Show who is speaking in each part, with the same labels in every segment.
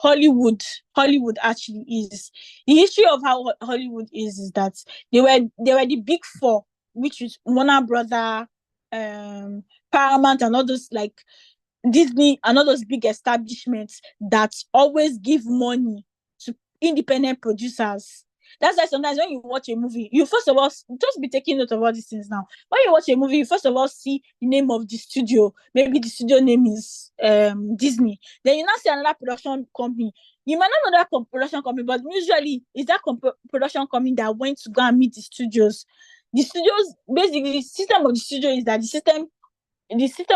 Speaker 1: Hollywood actually is. The history of how Hollywood is that they were the big four, which is Warner Brother, Paramount, and all those like Disney and all those big establishments that always give money to independent producers. That's why sometimes when you watch a movie, you first of all just be taking note of all these things now. When you watch a movie, you first of all see the name of the studio. Maybe the studio name is Disney. Then you now see another production company. You might not know that production company, but usually it's that production company that went to go and meet the studios. The studios, basically, the system of the studio is that the system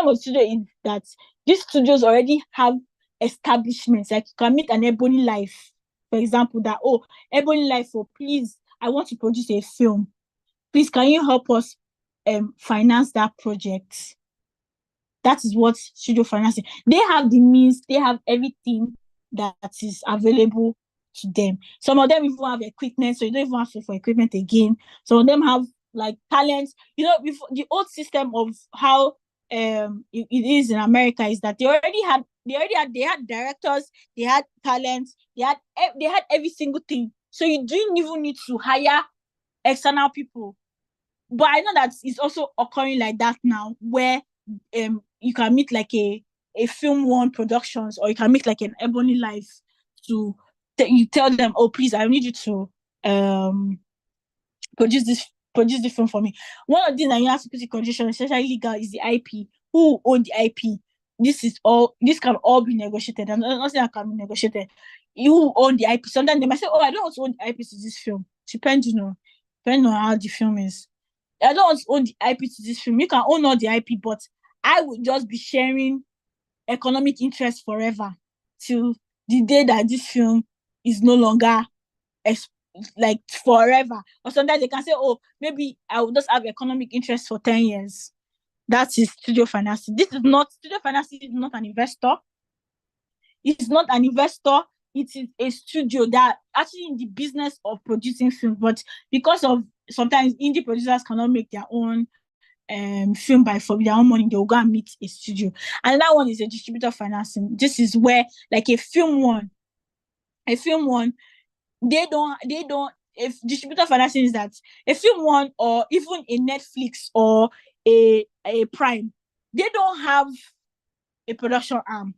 Speaker 1: of the studio is that these studios already have establishments. Like you can meet an Ebony Life, for example, that, oh, Ebony Life, oh, please, I want to produce a film. Please, can you help us finance that project? That is what studio financing. They have the means, they have everything that is available to them. Some of them even have equipment, so you don't even have to pay for equipment again. Some of them have like talents. You know, before the old system of how it is in America is that they had directors, they had talents, they had every single thing. So you didn't even need to hire external people. But I know that it's also occurring like that now, where you can meet like a Film One Productions, or you can meet like an Ebony Life to you tell them, oh please, I need you to produce this film for me. One of the things that you have to put in condition, especially legal, is the IP. Who own the IP? This can all be negotiated, and nothing that can be negotiated. You own the IP. Sometimes they might say, oh, I don't want to own the IP to this film. Depending on how the film is. I don't want to own the IP to this film. You can own all the IP, but I would just be sharing economic interest forever till the day that this film is no longer like forever. Or sometimes they can say, oh, maybe I will just have economic interest for 10 years. That is studio financing. Studio financing is not an investor. It's not an investor. It is a studio that actually in the business of producing films, but because of sometimes indie producers cannot make their own film for their own money, they will go and meet a studio. And that one is a distributor financing. This is where like a film one, they don't if distributor financing is that a Film One or even a Netflix or a Prime, they don't have a production arm.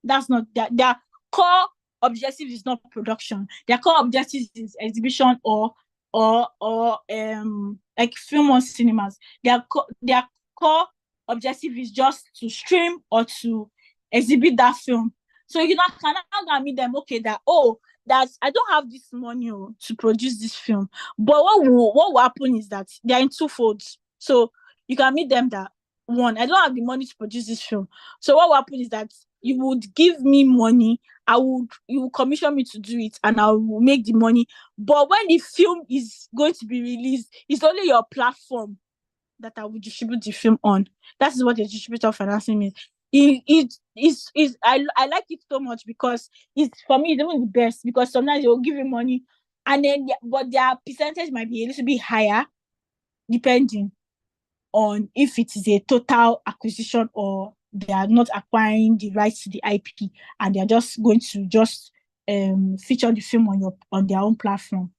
Speaker 1: That's not their core objective is not production. Their core objective is exhibition or like Film One cinemas. Their core objective is just to stream or to exhibit that film. So you cannot meet them, okay, that I don't have this money to produce this film. But what will happen is that they are in two folds. So you can meet them that, one, I don't have the money to produce this film. So what will happen is that you would give me money, you will commission me to do it, and I will make the money. But when the film is going to be released, it's only your platform that I will distribute the film on. That is what the distributor financing means. I like it so much because for me it's even the best, because sometimes they will give you money and then but their percentage might be a little bit higher depending on if it is a total acquisition or they are not acquiring the rights to the IP and they are just going to feature the film on their own platform.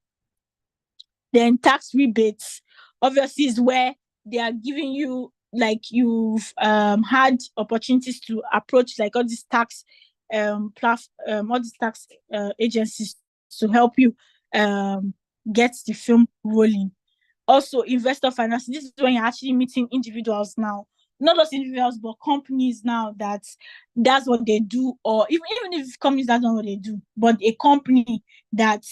Speaker 1: Then tax rebates obviously is where they are giving you, like, you've had opportunities to approach like all these tax agencies to help you get the film rolling. Also, investor financing. This is when you're actually meeting individuals now, not just individuals but companies now that's what they do, or even if companies that's not what they do, but a company that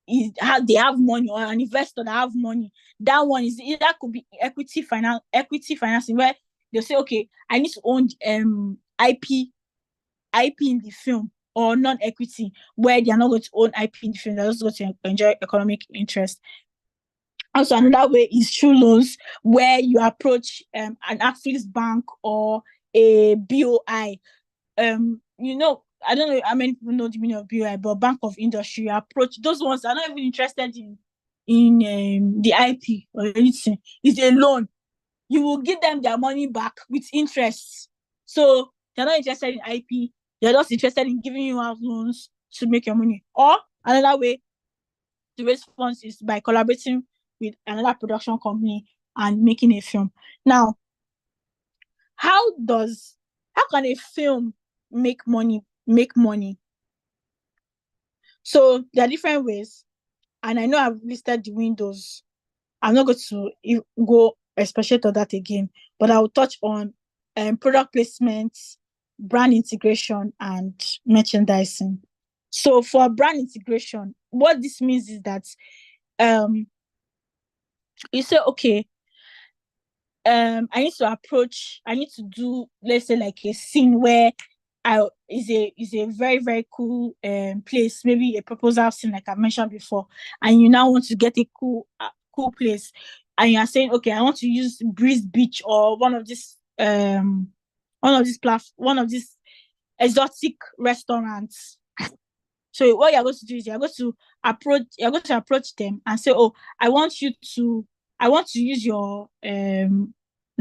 Speaker 1: they have money, or an investor that have money. That one is that could be equity financing, where they'll say, okay, I need to own IP in the film, or non-equity, where they are not going to own IP in the film, they're just going to enjoy economic interest. Also, another way is through loans, where you approach an Axis Bank or a BOI. I don't know how many people know the meaning of BOI, but Bank of Industry. You approach those ones that are not even interested in the IP or anything. It's a loan. You will give them their money back with interest. So they're not interested in IP. They're just interested in giving you out loans to make your money. Or another way to raise funds is by collaborating with another production company and making a film. Now, how can a film make money? So there are different ways, and I know I've listed the windows. I'm not going to go especially to that again, but I will touch on product placement, brand integration, and merchandising. So for brand integration, what this means is that you say, okay, I need to do, let's say, like a scene where is a very, very cool place, maybe a proposal scene like I mentioned before, and you now want to get a cool place, and you are saying, okay, I want to use Breeze Beach or one of these exotic restaurants. So what you're going to do is you're going to approach them and say, oh, I want to use your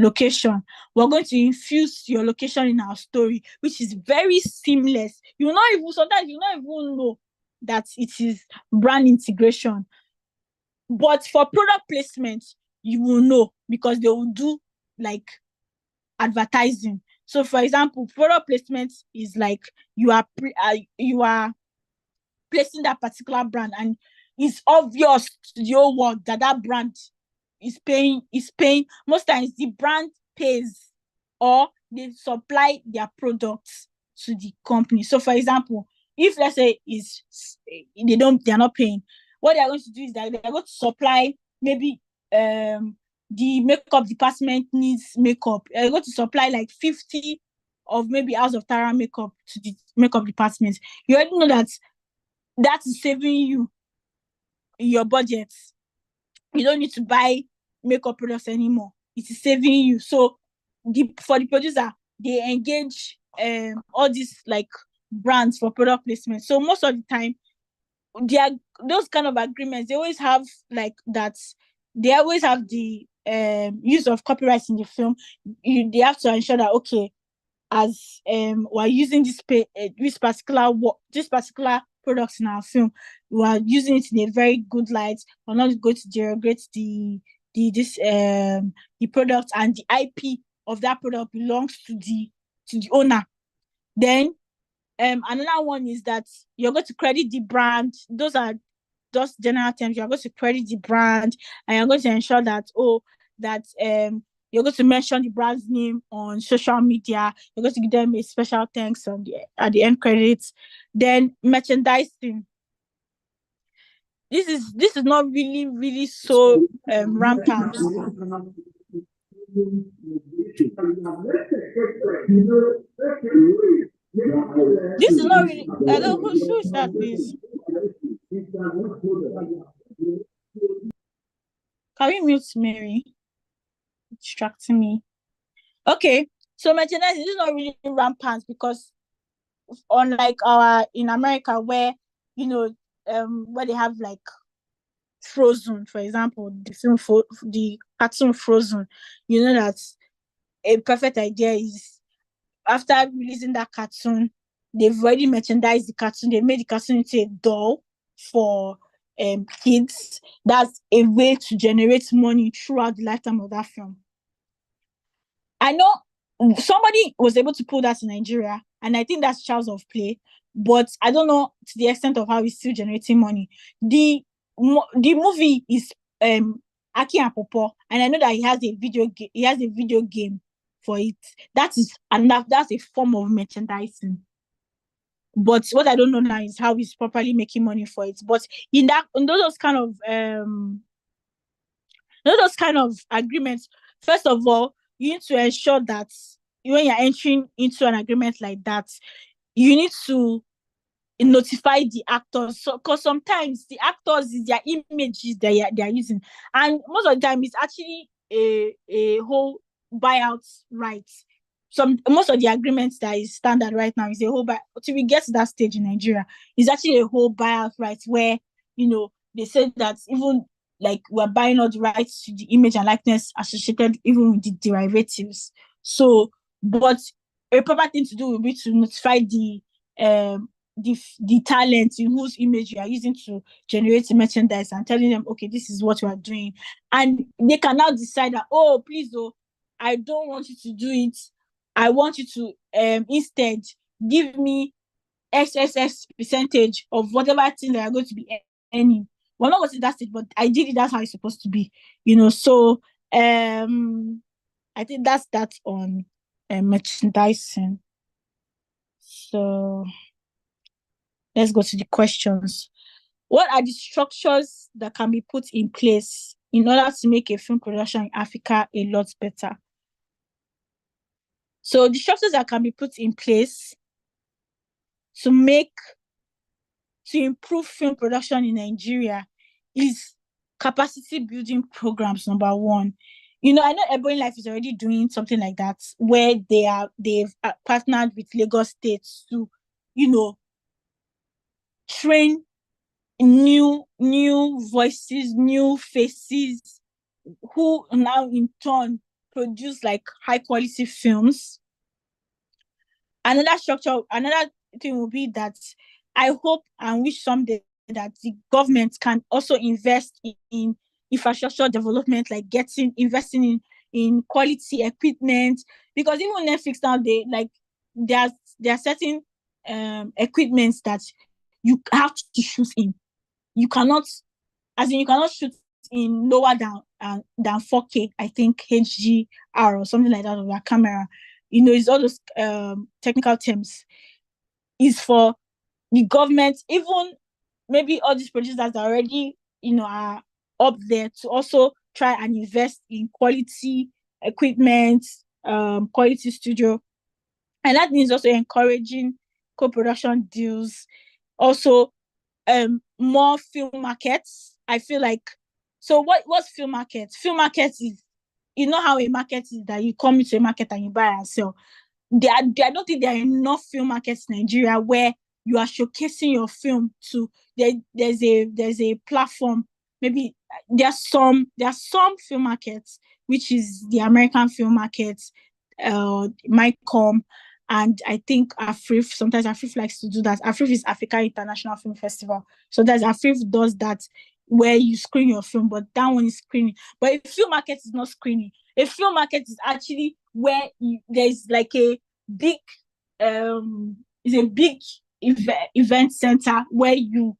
Speaker 1: location. We're going to infuse your location in our story, which is very seamless. Sometimes you not even know that it is brand integration. But for product placement, you will know, because they will do like advertising. So for example, product placement is like you are placing that particular brand, and it's obvious to the whole world that brand is paying. Most times the brand pays, or they supply their products to the company. So for example, if let's say they're not paying, what they're going to do is that they're going to supply, maybe the makeup department needs makeup. They're going to supply like 50 of maybe House of Tara makeup to the makeup department. You already know that is saving you your budget. You don't need to buy makeup products anymore. It is saving you. So for the producer, they engage all these like brands for product placement. So most of the time, those kind of agreements, they always have like that. They always have the use of copyright in the film. They have to ensure that, okay, as we're using this particular products in our film, we're using it in a very good light. We're not going to derogate the product, and the IP of that product belongs to the owner. Then another one is that you're going to credit the brand. Those are just general terms. You're going to credit the brand, and you're going to ensure that you're going to mention the brand's name on social media. You're going to give them a special thanks at the end credits. Then merchandising. This is not really so rampant. This is not really. Hello, who is that, please? Can we mute Mary? It's distracting me. Okay, so merchandising is not really rampant, because unlike in America, where where they have like Frozen, for example, the cartoon Frozen, you know that a perfect idea is, after releasing that cartoon, they've already merchandised the cartoon. They made the cartoon into a doll for kids. That's a way to generate money throughout the lifetime of that film. I know somebody was able to pull that in Nigeria, and I think that's Child's of Play, but I don't know to the extent of how it's still generating money. The movie is Aki and Popo, and I know that he has a video game for it. That's a form of merchandising. But what I don't know now is how he's properly making money for it. But in those kind of agreements, first of all, you need to ensure that when you're entering into an agreement like that, you need to notify the actors, because sometimes the actors is their images they are using, and most of the time it's actually a whole buyout right. Most of the agreements that is standard right now is a whole till we get to that stage in Nigeria, it's actually a whole buyout right, where they said that even like we're buying all the rights to the image and likeness associated even with the derivatives. So, but a proper thing to do will be to notify the the talent in whose image you are using to generate merchandise, and telling them, okay, this is what you are doing. And they can now decide that, oh, please, I don't want you to do it. I want you to instead give me XXX percentage of whatever thing that you're going to be earning. Well, not what that's it, but ideally that's how it's supposed to be, So I think that's that on merchandising. So let's go to the questions. What are the structures that can be put in place in order to make a film production in Africa a lot better? So the structures that can be put in place to improve film production in Nigeria is capacity building programs, number one. I know Ebony Life is already doing something like that, where they've partnered with Lagos State to, train new voices, new faces, who now in turn produce like high quality films. Another thing will be that I hope and wish someday that the government can also invest in infrastructure development, like investing in quality equipment, because even Netflix now, there are certain equipments that you have to shoot in. You cannot shoot in lower than 4K, I think HDR or something like that, of your camera. It's all those technical terms. Is for the government, even maybe all these producers that already, are up there, to also try and invest in quality equipment, quality studio. And that means also encouraging co-production deals. Also, more film markets. I feel like, so what's film markets? Film markets is, how a market is, that you come into a market and you buy and sell. I don't think there are enough film markets in Nigeria where you are showcasing your film to. There's a platform. Maybe there are some film markets, which is the American film market, MyCom, and I think Afrif. Sometimes Afrif likes to do that. Afrif is Africa International Film Festival. So there's Afrif does that, where you screen your film, but that one is screening. But a film market is not screening. A film market is actually where there's like a big event center, where you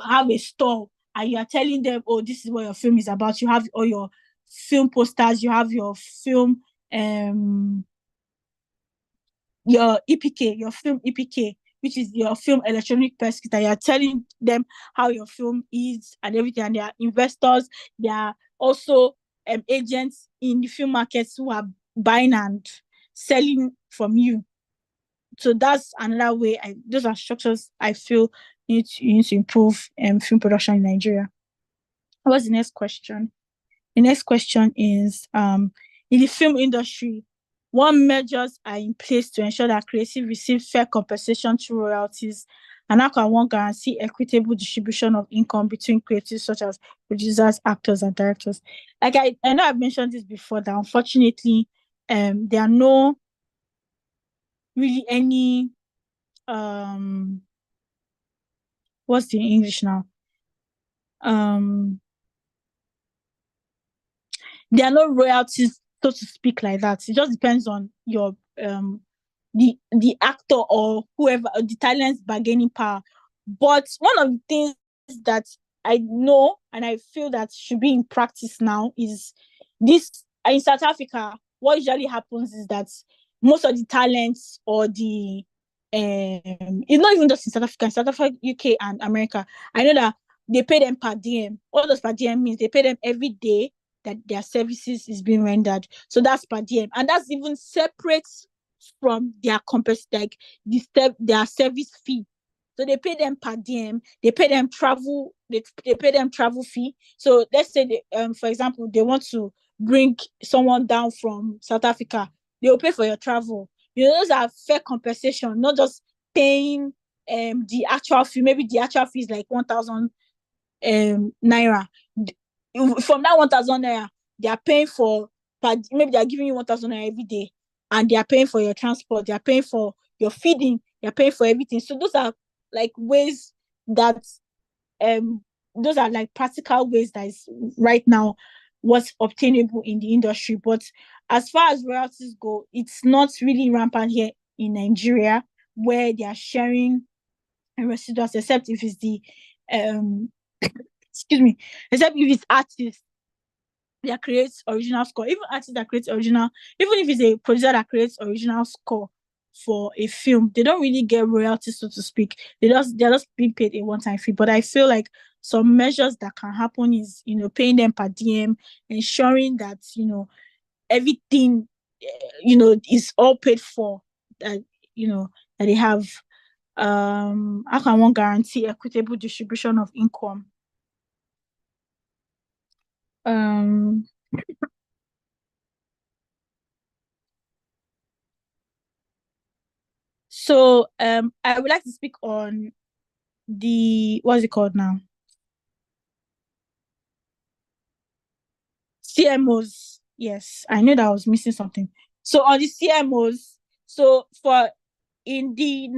Speaker 1: have a stall and you are telling them, oh, this is what your film is about. You have all your film posters, you have your film your EPK, your film EPK, which is your film electronic press kit, and you're telling them how your film is and everything. And they are investors, they are also agents in the film markets who are buying and selling from you. So that's another way. Those are structures I feel you need to improve film production in Nigeria. What's the next question? The next question is, in the film industry, what measures are in place to ensure that creatives receive fair compensation through royalties, and how can one guarantee equitable distribution of income between creatives such as producers, actors, and directors? Like I know I've mentioned this before, that unfortunately, there are no really any what's the English now? There are no royalties, so to speak, like that. It just depends on your the actor or whoever, or the talent's bargaining power. But one of the things that I know and I feel that should be in practice now is this. In South Africa, what usually happens is that most of the talents, or the it's not even just in South Africa, UK, and America. I know that they pay them per diem. What does per diem means? They pay them every day that their services is being rendered. So that's per diem, and that's even separate from their their service fee. So they pay them per diem. They pay them travel. They pay them travel fee. So let's say for example, they want to bring someone down from South Africa. They will pay for your travel. Those are fair compensation, not just paying the actual fee. Maybe the actual fee is like 1,000 naira. From that 1,000 naira, they are paying for, maybe they are giving you 1,000 naira every day, and they are paying for your transport, they are paying for your feeding, you're paying for everything. So those are like ways that those are like practical ways that is right now what's obtainable in the industry. But as far as royalties go, it's not really rampant here in Nigeria, where they are sharing residuals, except if it's the excuse me, except if it's artists that creates original score. Even artists that creates original, even if it's a producer that creates original score for a film, they don't really get royalties, so to speak. They're just being paid a one-time fee. But I feel like some measures that can happen is, paying them per DM, ensuring that, everything, is all paid for, that, that they have. How can one guarantee equitable distribution of income? Um, so I would like to speak on the, what's it called now? CMOs. Yes, I knew that I was missing something. So on the CMOs, so for in the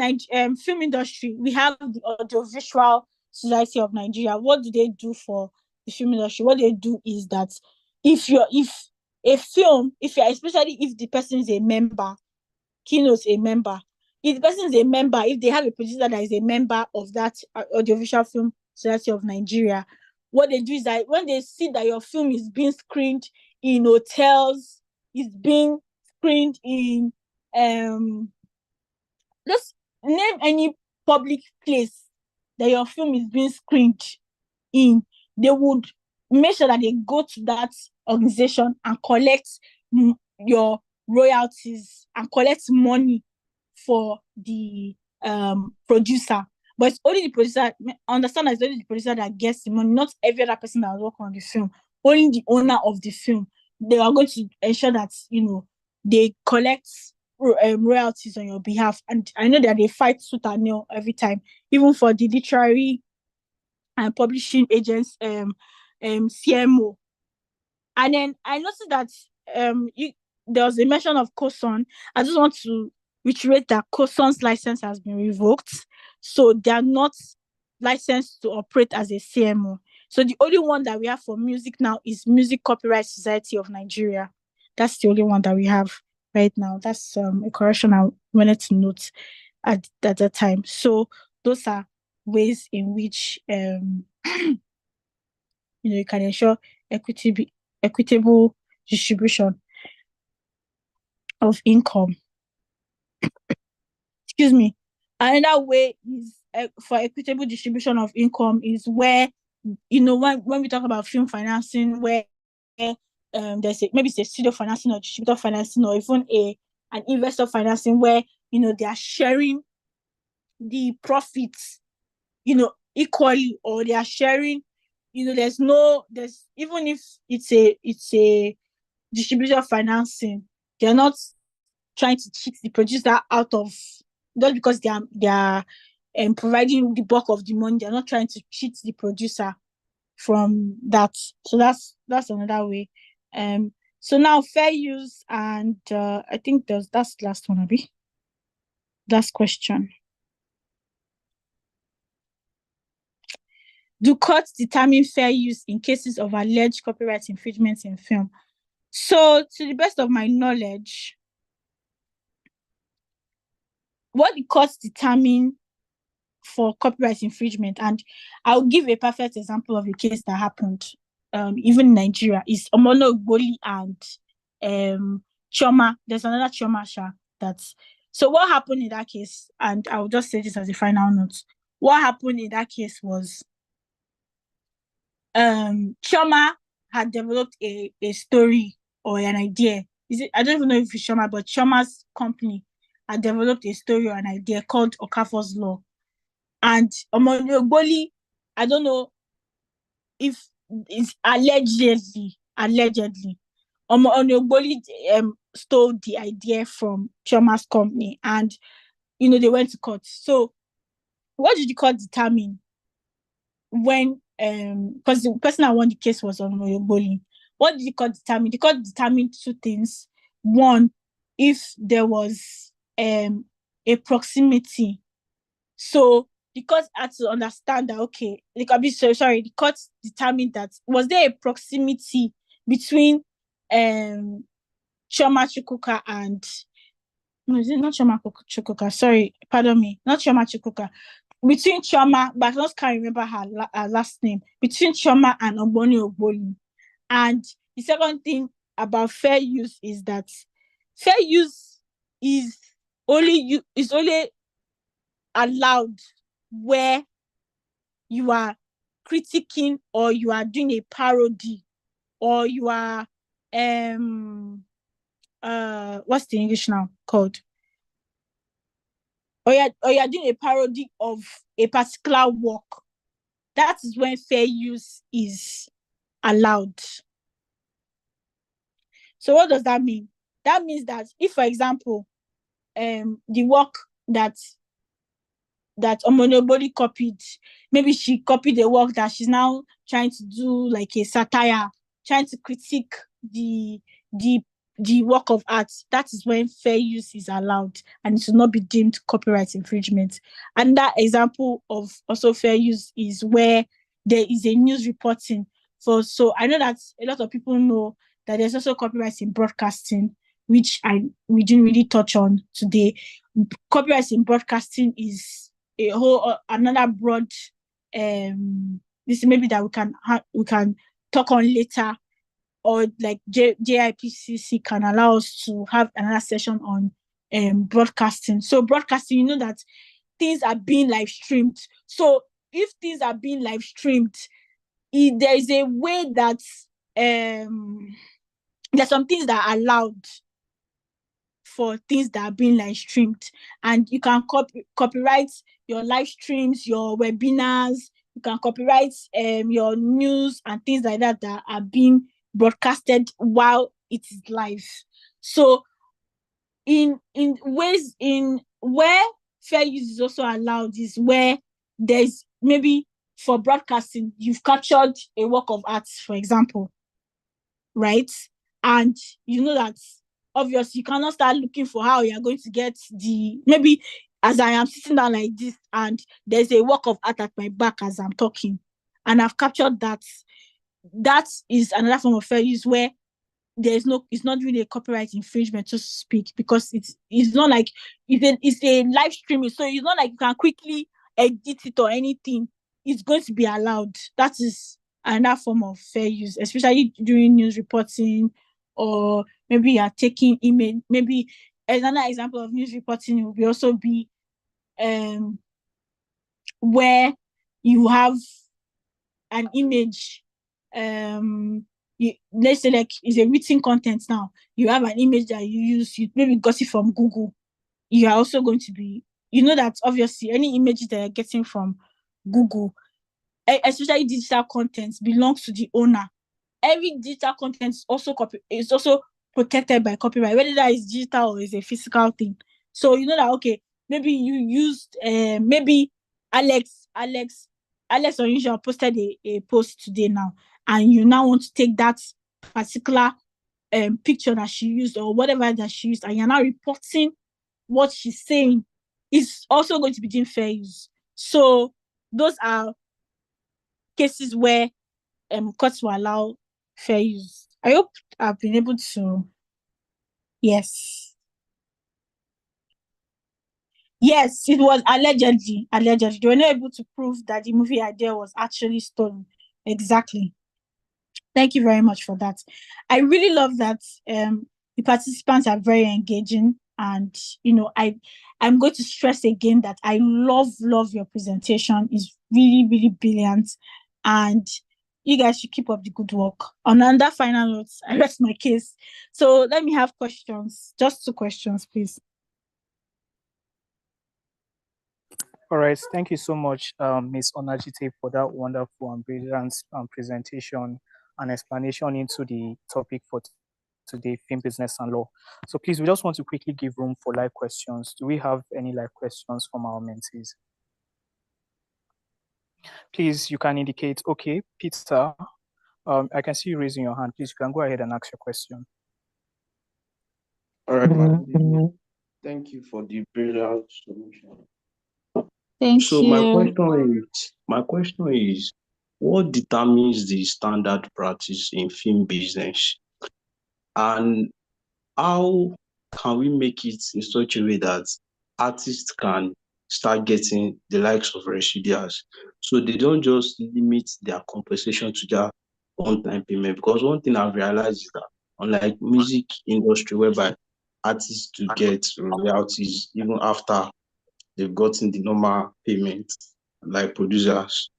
Speaker 1: film industry, we have the Audiovisual Society of Nigeria. What do they do for the film industry? What they do is that if a film, if you're especially if the person is a member, Keynote's a member. If the person is a member, if they have a producer that is a member of that Audiovisual Film Society of Nigeria, what they do is that when they see that your film is being screened in hotels, is being screened in just name any public place that your film is being screened in, they would make sure that they go to that organization and collect your royalties and collect money for the producer. But it's only the producer, understand that it's only the producer that gets the money, not every other person that works on the film, only the owner of the film. They are going to ensure that, they collect royalties on your behalf. And I know that they fight tooth and nail every time, even for the literary and publishing agents, CMO. And then I noticed that there was a mention of COSON. I just want to reiterate that COSON's license has been revoked, so they are not licensed to operate as a CMO. So the only one that we have for music now is Music Copyright Society of Nigeria. That's the only one that we have right now. That's a correction I wanted to note at that time. So those are ways in which you can ensure equitable distribution of income. Excuse me. Another way is for equitable distribution of income is where, when we talk about film financing, where there's maybe it's a studio financing or distributor financing or even an investor financing where, they are sharing the profits, equally, or they are sharing, there's even if it's a distributor financing, they're not trying to cheat the producer out of, just because they are providing the bulk of the money, they're not trying to cheat the producer from that. So that's another way. So now fair use, and I think that's the last one, Abby. Last question. Do courts determine fair use in cases of alleged copyright infringements in film? So, to the best of my knowledge, what the courts determine for copyright infringement, and I'll give a perfect example of a case that happened, even in Nigeria, is Omono Ogboli and Chioma. There's another Chioma Sha. So what happened in that case, and I'll just say this as a final note. What happened in that case was Chioma had developed a story or an idea. I don't even know if it's Chioma, but Chioma's company had developed a story or an idea called Okafor's Law. And Omoyoboli, I don't know if it's allegedly, Omoyoboli stole the idea from Chioma's company, and they went to court. So what did the court determine when because the person that won the case was Omoyoboli? What did the court determine? The court determined two things. One, if there was a proximity. So the court had to understand that, okay, the court determined that was there a proximity between Chioma Chukwuka and no, is it not Chioma Chukwuka? Sorry, pardon me, not Chioma Chukwuka. Between Chioma, but I just can't remember her last name. Between Chioma and Ogboni Ogbolu. And the second thing about fair use is that fair use is only allowed where you are critiquing or you are doing a parody or you are what's the English now called? Or you're doing a parody of a particular work. That is when fair use is allowed. So what does that mean? That means that if, for example, the work that Omonoboli copied, maybe she copied a work that she's now trying to do like a satire, trying to critique the work of art, that is when fair use is allowed and it should not be deemed copyright infringement. And that example of also fair use is where there is a news reporting. So I know that a lot of people know that there's also copyright in broadcasting, which we didn't really touch on today. Copyright in broadcasting is a whole another broad this maybe that we can talk on later, or like JIIPCC can allow us to have another session on broadcasting. So broadcasting, you know that things are being live streamed. So if things are being live streamed, there is a way that there's some things that are allowed for things that are being live streamed, and you can copyright your live streams, your webinars. You can copyright your news and things like that that are being broadcasted while it is live. So in ways in where fair use is also allowed is where there's maybe for broadcasting, you've captured a work of art, for example, right? And you know that obviously you cannot start looking for how you're going to get maybe as I am sitting down like this and there's a work of art at my back as I'm talking and I've captured that. That is another form of fair use where it's not really a copyright infringement, so to speak, because it's not like it's a live streaming, so it's not like you can quickly edit it or anything. It's going to be allowed. That is another form of fair use, especially during news reporting, or maybe you are taking image. Maybe another example of news reporting will also be where you have an image. Let's say like it's a written content now. You have an image that you maybe got it from Google. You are also going to be, you know that obviously any images that you're getting from Google, especially digital content, belongs to the owner. Every digital content is also protected by copyright, whether that is digital or is a physical thing. So you know that, okay, maybe you used maybe Alex Unusual posted a post today now, and you now want to take that particular picture that she used or whatever that she used, and you're now reporting what she's saying, is also going to be deemed fair use. So those are cases where courts will allow fair use. I hope I've been able to. Yes, it was allegedly. They were not able to prove that the movie idea was actually stolen. Exactly. Thank you very much for that. I really love that the participants are very engaging, and I'm going to stress again that I love your presentation. It's really, really brilliant, and you guys should keep up the good work. On another final note, I rest my case. So let me have questions. Just 2 questions, please.
Speaker 2: All right, thank you so much, Ms. Onajite, for that wonderful and brilliant presentation and explanation into the topic for today, film business and law. So please, we just want to quickly give room for live questions. Do we have any live questions from our mentees? Please, you can indicate, okay, Peter, I can see you raising your hand. Please, you can go ahead and ask your question.
Speaker 3: All right, Thank you for the brilliant solution.
Speaker 1: Thank
Speaker 3: So
Speaker 1: you.
Speaker 3: my question is, what determines the standard practice in film business, and how can we make it in such a way that artists can start getting the likes of residuals, so they don't just limit their compensation to their one-time payment? Because one thing I've realized is that unlike music industry whereby artists to get royalties even after they've gotten the normal payment, like producers,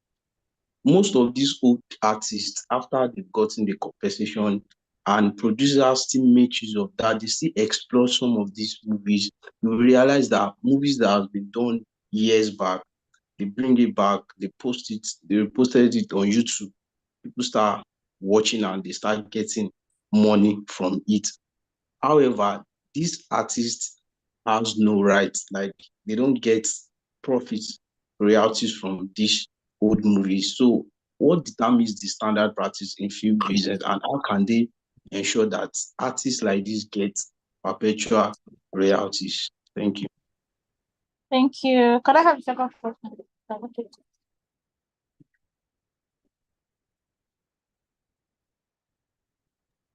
Speaker 3: most of these old artists, after they've gotten the compensation and producers still make use of that, they still explore some of these movies. You realize that movies that have been done years back, they bring it back, they posted it on YouTube. People start watching and they start getting money from it. However, these artists has no right, like they don't get profits, royalties from these old movies. So what determines the standard practice in film business, and how can they ensure that artists like this get perpetual royalties? Thank you.
Speaker 1: Thank you. Could I have a second question?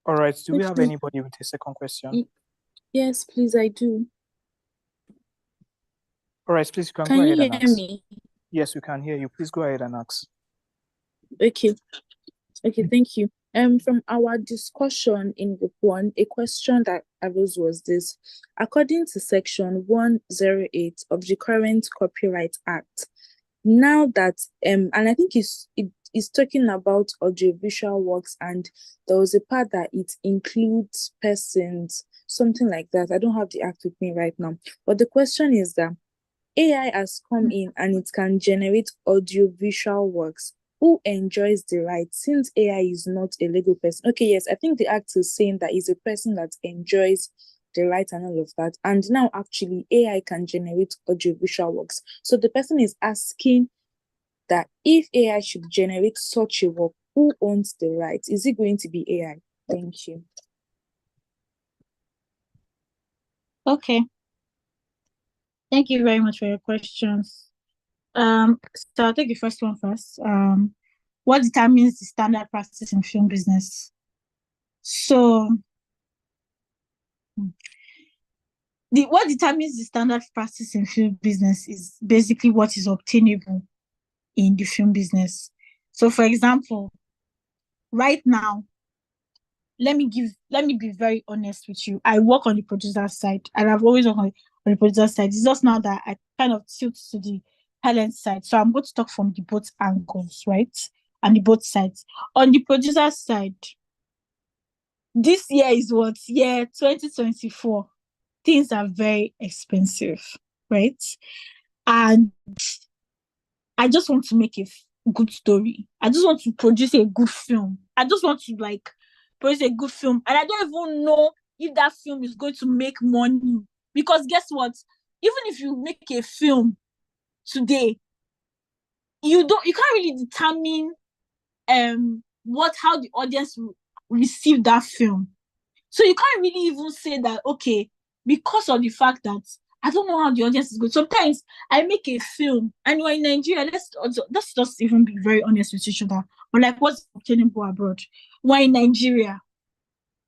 Speaker 2: All right. Do we have
Speaker 4: Okay.
Speaker 2: anybody with a second question?
Speaker 4: Yes, please, I do.
Speaker 2: All right, please, you can
Speaker 4: Can
Speaker 2: go
Speaker 4: you
Speaker 2: ahead and
Speaker 4: hear
Speaker 2: ask.
Speaker 4: me?
Speaker 2: Yes, we can hear you. Please go ahead and ask.
Speaker 4: Okay. Okay, thank you. From our discussion in Group 1, a question that arose was this: according to Section 108 of the current Copyright Act, now that and I think it's talking about audiovisual works, and there was a part that it includes persons, something like that. I don't have the act with me right now, but the question is that AI has come in and it can generate audiovisual works. Who enjoys the right, since AI is not a legal person? Okay, yes, I think the act is saying that is a person that enjoys the right and all of that. And now actually AI can generate audiovisual works. So the person is asking that if AI should generate such a work, who owns the right? Is it going to be AI? Thank you.
Speaker 1: Okay. Thank you very much for your questions. So I'll take the first one first. What determines the standard practice in film business? So what determines the standard practice in film business is basically what is obtainable in the film business. So for example, right now, let me be very honest with you. I work on the producer side, and I've always worked on the producer side. It's just now that I kind of tilt to the talent side. So I'm going to talk from the both angles, right? And the both sides. On the producer side, this year is what? Year 2024. Things are very expensive, right? And I just want to make a good story. I just want to produce a good film. I just want to produce a good film. And I don't even know if that film is going to make money. Because guess what? Even if you make a film today, you can't really determine how the audience will receive that film. So you can't really even say that, okay, because of the fact that I don't know how the audience is good. Sometimes I make a film and we're in Nigeria. Let's just even be very honest with each other. Or like what's obtainable abroad. We're in Nigeria.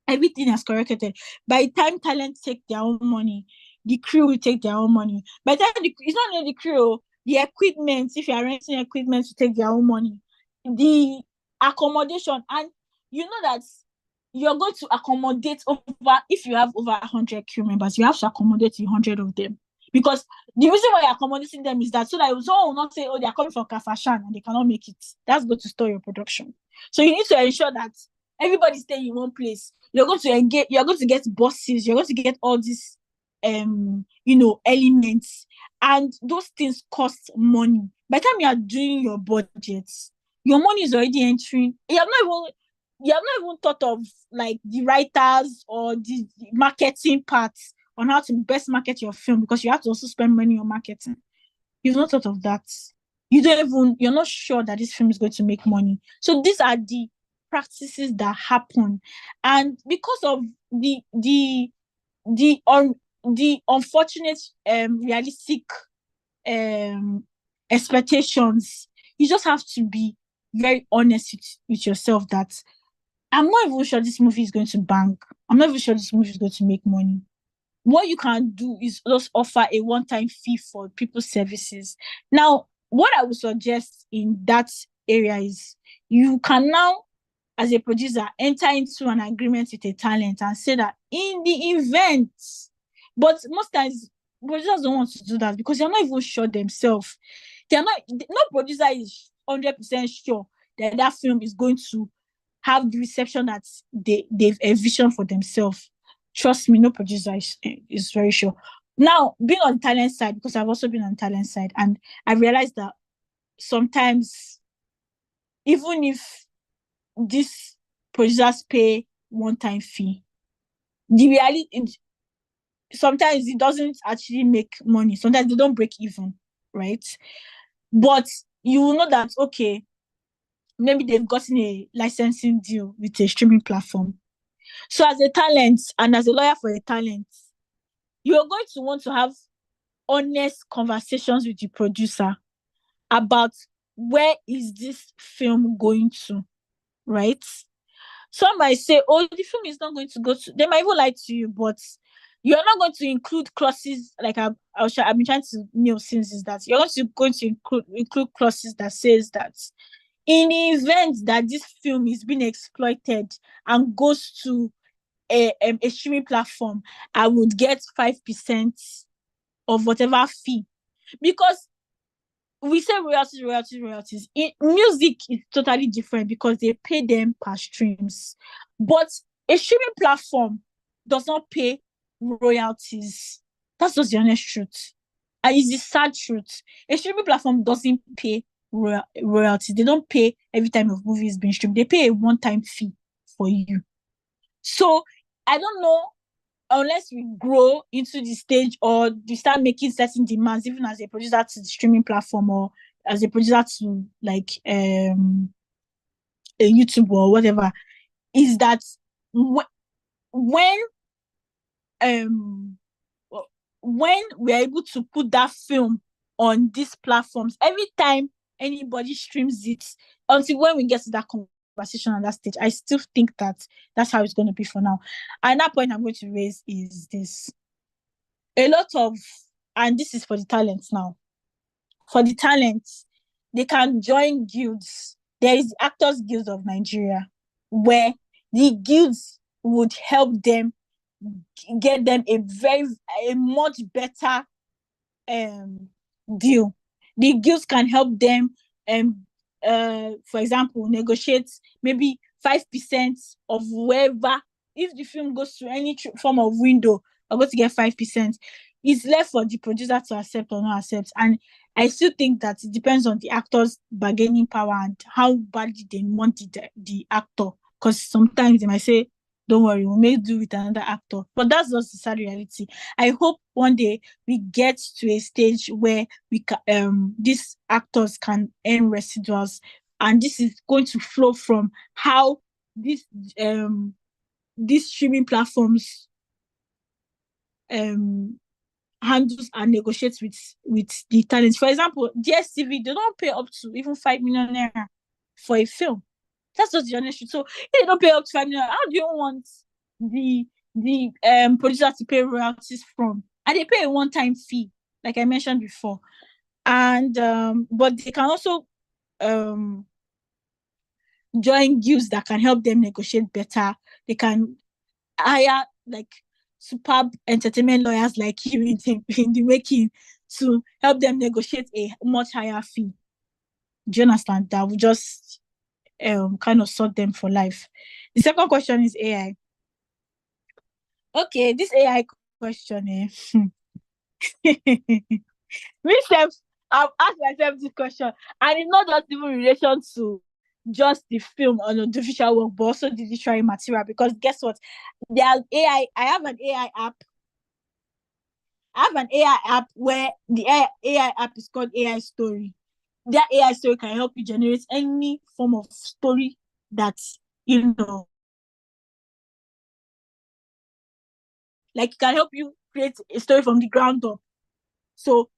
Speaker 1: Everything is corrected. By the time talent take their own money, the crew will take their own money. By the time it's not only the crew, the equipment, if you are renting equipment, to take their own money. The accommodation, and you know that you're going to accommodate if you have over 100 crew members, you have to accommodate 100 of them. Because the reason why you're accommodating them is that so that someone will not say, oh, they're coming from Kafashan and they cannot make it. That's going to store your production. So you need to ensure that everybody stay in one place. You're going to get buses, you're going to get all these elements, and those things cost money. By the time you are doing your budgets, your money is already entering. You have not even thought of like the writers or the marketing parts on how to best market your film, because you have to also spend money on marketing. You've not thought of that. You're not sure that this film is going to make money. So these are the practices that happen. And because of the the unfortunate realistic expectations, you just have to be very honest with yourself that I'm not even sure this movie is going to bank. I'm not even sure this movie is going to make money. What you can do is just offer a one-time fee for people's services. Now, what I would suggest in that area is you can now, as a producer, enter into an agreement with a talent and say that in the event, but most times producers don't want to do that because they're not even sure themselves. No producer is 100% sure that that film is going to have the reception that they've envisioned for themselves. Trust me, no producer is very sure. Now, being on the talent side, because I've also been on the talent side, and I realized that sometimes, even if these producers pay one-time fee, the reality, sometimes it doesn't actually make money. Sometimes they don't break even, right? But you will know that, okay, maybe they've gotten a licensing deal with a streaming platform. So as a talent and as a lawyer for a talent, you're going to want to have honest conversations with the producer about where is this film going to, right? Some might say, oh, the film is not going to go to, they might even lie to you, but you're not going to include clauses, like I've been trying to nail since, is that you're going to include clauses that says that in the event that this film is being exploited and goes to a streaming platform, I would get 5% of whatever fee. Because we say royalties. In music is totally different because they pay them per streams. But a streaming platform does not pay royalties. That's just the honest truth. And it's the sad truth. A streaming platform doesn't pay royalties. They don't pay every time a movie is being streamed. They pay a one-time fee for you. So I don't know, unless we grow into the stage or we start making certain demands, even as a producer to the streaming platform or as a producer to like a YouTube or whatever, is that when we're able to put that film on these platforms, every time anybody streams it, until when we get to that conversation at that stage, I still think that that's how it's going to be for now. And that point I'm going to raise is this. A lot of, and this is for the talents now, for the talents, they can join guilds. There is the Actors Guild of Nigeria, where the guilds would help them get them a much better deal. The guilds can help them, for example, negotiate maybe 5% of wherever. If the film goes to any form of window, I'm going to get 5%. It's left for the producer to accept or not accept. And I still think that it depends on the actor's bargaining power and how badly they want the actor. Because sometimes they might say, don't worry, we may do with another actor. But that's just the sad reality. I hope one day we get to a stage where these actors can earn residuals, and this is going to flow from how these streaming platforms handles and negotiates with the talents. For example, DSTV, they don't pay up to even 5 million naira for a film. That's just the honest truth. So if they don't pay up to 5 million, how do you want the producer to pay royalties from? And they pay a one-time fee, like I mentioned before. And but they can also join guilds that can help them negotiate better. They can hire like superb entertainment lawyers like you in the making to help them negotiate a much higher fee. Do you understand? That will just kind of sort them for life. The second question is AI. Okay, this AI question, myself, I've asked myself this question, and it's not just even in relation to just the film or the audiovisual work, but also the literary material. Because guess what? There's AI. I have an AI app. Where the AI app is called AI Story. That AI Story can help you generate any form of story that, like it can help you create a story from the ground up. So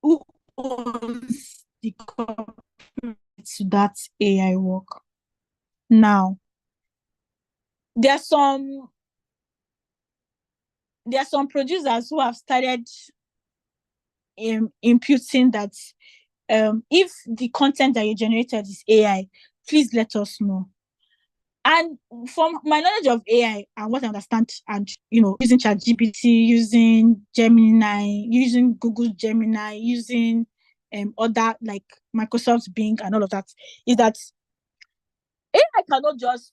Speaker 1: who owns the copyright to that AI work? Now, there are some producers who have started imputing that if the content that you generated is AI, please let us know. And from my knowledge of AI and what I understand, and using ChatGPT, using Gemini, using Google Gemini, using other like Microsoft Bing and all of that, is that AI cannot just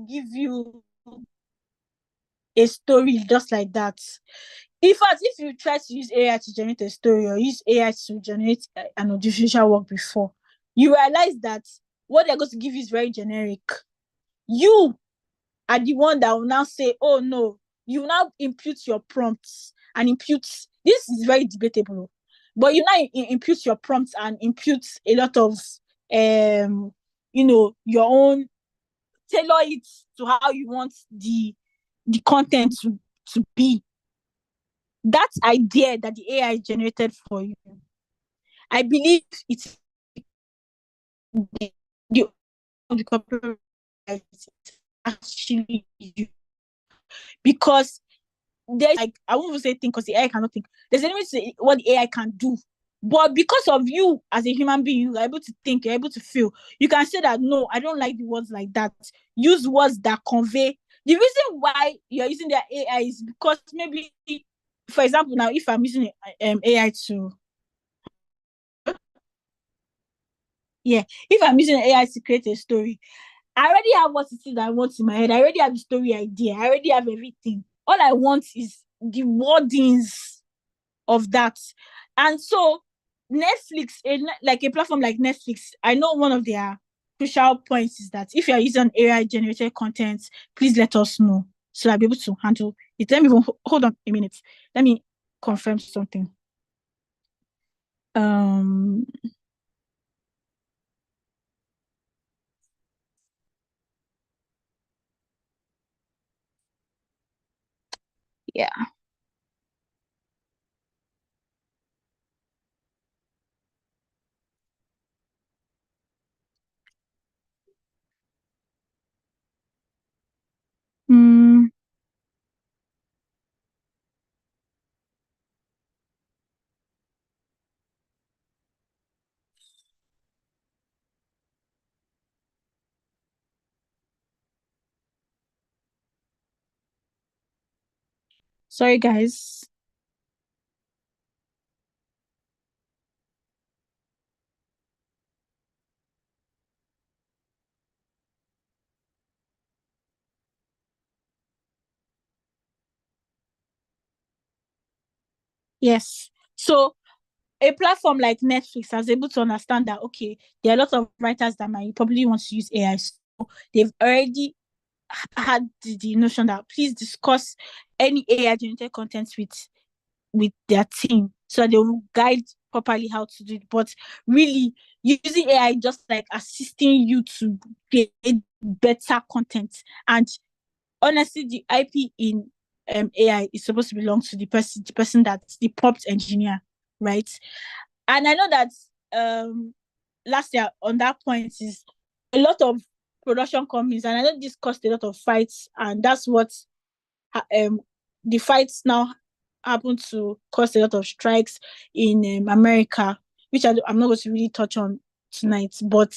Speaker 1: give you a story just like that. In fact, if you try to use AI to generate a story or use AI to generate an audiovisual work before, you realize that what they're going to give you is very generic. You are the one that will now say, oh no, you now impute your prompts and impute, this is very debatable, but you now impute your prompts and impute a lot of, your own, tailor it to how you want the content to be. That idea that the AI generated for you, I believe it's the copyright actually you, because there's like, I won't even say think because the AI cannot think. There's a limit to what the AI can do. But because of you as a human being, you're able to think, you're able to feel. You can say that, no, I don't like the words like that. Use words that convey. The reason why you're using the AI is because maybe, for example, now if I'm using AI to, if I'm using AI to create a story, I already have what it is I want in my head. I already have the story idea. I already have everything. All I want is the wordings of that. And so Netflix, like a platform like Netflix, I know one of their crucial points is that if you are using AI generated content, please let us know so I'll be able to handle it. Let me even hold on a minute. Let me confirm something. Yeah. Sorry, guys. Yes. So a platform like Netflix is able to understand that, okay, there are a lot of writers that might probably want to use AI. So they've already had the notion that please discuss any AI generated content with their team so that they will guide properly how to do it. But really, using AI just like assisting you to create better content. And honestly, the IP in AI is supposed to belong to the person that's the prompt engineer, right? And I know that last year on that point is a lot of production companies, and I know this caused a lot of fights, and that's what the fights now happen to cause a lot of strikes in America, which I'm not going to really touch on tonight. But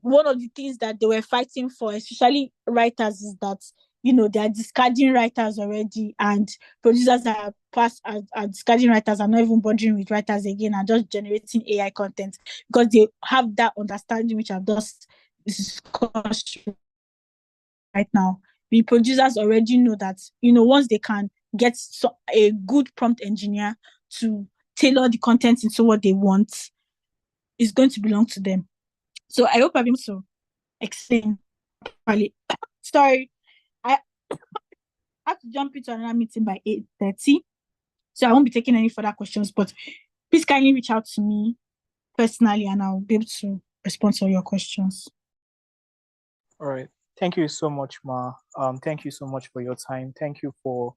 Speaker 1: one of the things that they were fighting for, especially writers, is that they are discarding writers already, and producers are discarding writers, are not even bothering with writers again, and just generating AI content because they have that understanding, which I've just discussed right now. The producers already know that once they can get a good prompt engineer to tailor the content into what they want, it's going to belong to them. So I hope I've been able to explain properly. Sorry, I have to jump into another meeting by 8:30, so I won't be taking any further questions, but please kindly reach out to me personally and I'll be able to respond to all your questions.
Speaker 2: All right. Thank you so much, Ma. Thank you so much for your time. Thank you for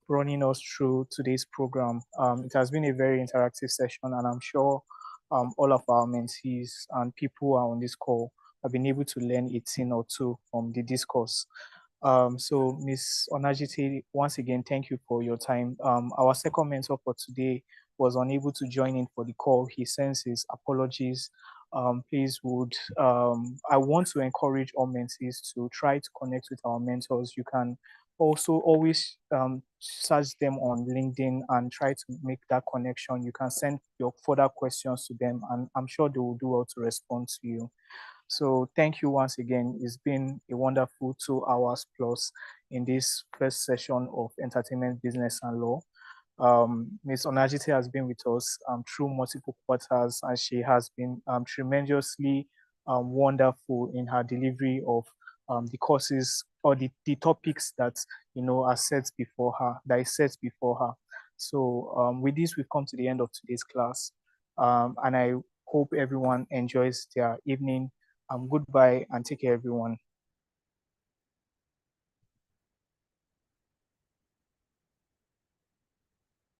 Speaker 2: running us through today's program. It has been a very interactive session, and I'm sure all of our mentees and people who are on this call have been able to learn a thing or two from the discourse. So, Ms. Onajite, once again, thank you for your time. Our second mentor for today was unable to join in for the call. He sends his apologies. Please I want to encourage all mentees to try to connect with our mentors. You can also always search them on LinkedIn and try to make that connection. You can send your further questions to them, and I'm sure they will do well to respond to you. So thank you once again. It's been a wonderful 2 hours plus in this first session of Entertainment, Business and Law. Ms. Onajite has been with us through multiple quarters, and she has been tremendously wonderful in her delivery of the courses or the topics that are set before her, that is set before her. So with this, we've come to the end of today's class, and I hope everyone enjoys their evening. Goodbye and take care, everyone.